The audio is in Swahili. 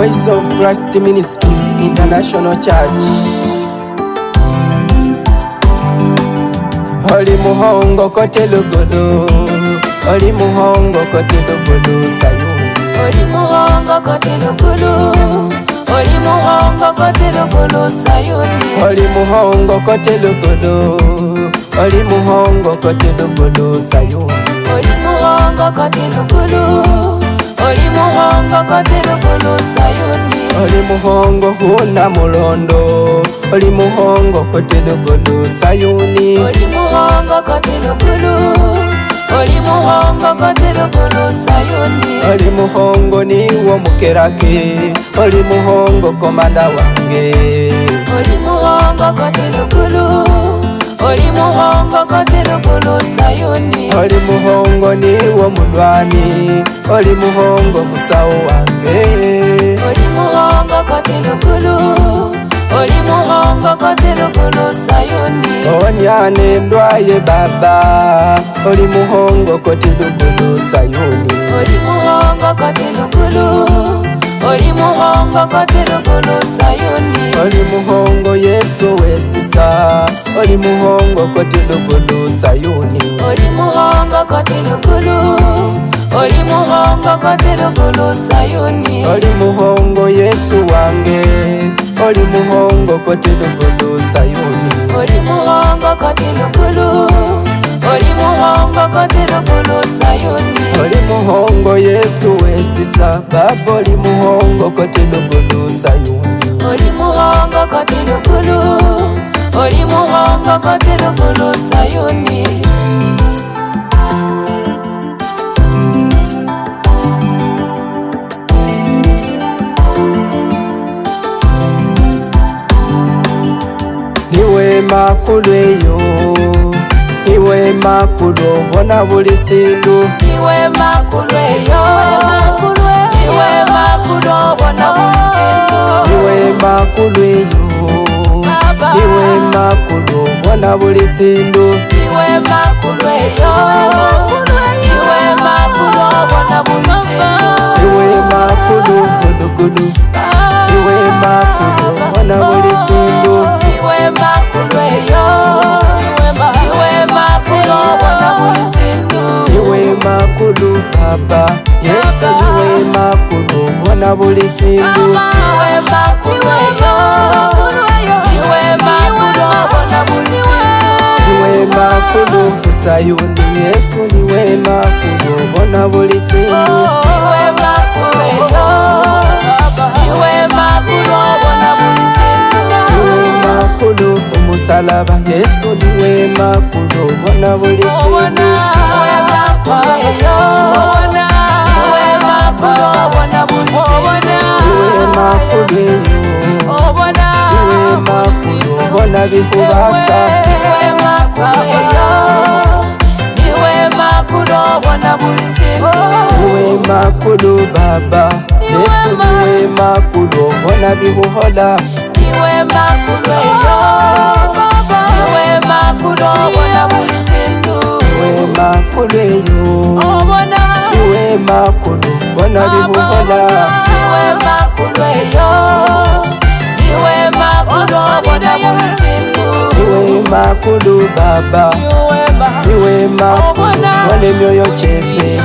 Voice of Christ Ministries International Church. Oli muhongo kote lugulu, oli muhongo kote lugulu Sayuni. Oli muhongo kote lugulu, oli muhongo kote lugulu Sayuni. Oli muhongo kote lugulu, oli muhongo kote lugulu Sayuni. Oli muhongo kote lugulu, oli muhongo kote lugulu Sayuni. Oli muhongo huna mulondo, oli muhongo kote lugulu Sayuni. Oli muhongo kote lugulu, oli muhongo kote lugulu Sayuni. Oli muhongo niwo mukerake, oli muhongo komanda wange. Oli muhongo kote lugulu, oli muhongo kote lugulu Sayuni. Oli muhongo niwo mulwani, oli muhongo musawo wange. Oli muhongo kote lugulu, oli muhongo kote lugulu Sayuni. Onyane ndwaye baba, oli muhongo kote lugulu Sayuni. Oli muhongo kote lugulu, oli muhongo kote lugulu Sayuni. Oli muhongo Yesu wesisa, oli muhongo kote lugulu Sayuni. Oli muhongo kote lugulu, oli muhongo kote lugulu Sayuni. Oli muhongo Yesu wange, oli muhongo kote lugulu Sayuni. Oli muhongo kote lugulu, oli muhongo kote lugulu Sayuni. Oli muhongo Yesu wesisa, baba oli muhongo kote lugulu Sayuni. Oli muhongo kote lugulu, oli muhongo kote lugulu Sayuni. Niwe makulu eyo, niwe makulu bona buli sindu. Niwe makulu eyo, niwe makulu bona buli sindu. Niwe makulu eyo, niwe makulu bona buli sindu. Niwe makulu eyo, niwe makulu bona buli sindu. Niwe makulu gulu, niwe makulu bona buli sindu. Niwe makulu eyo, niwe makulu bona buli sindu. Niwe makulu baba, Yesu niwe makulu bona buli sindu. Niwe makulu eyo, niwe makulu bona buli sindu. Niwe makulu Sayuni, Yesu niwe makulu bona buli sindu. Niwe makulu eyo, niwe makulu bona buli sindu. Niwe makulu umusalaba, Yesu niwe makulu bona buli sindu. Niwe makulu eyo, niwe makulu bona buli sindu. Niwe makulu eyo, niwe makulu bona bikubasa. Niwe makulu eyo, niwe makulu bona buli sindu. Niwe makulu baba, Yesu niwe makulu bona bikuhola. Niwe makulu eyo, niwe makulu bona buli sindu. Niwe makulu eyo, niwe makulu bona bikuhola. Niwe makulu eyo, niwe makulu bona buli sindu. Niwe makulu baba, niwe makulu bona emyoyo chefe.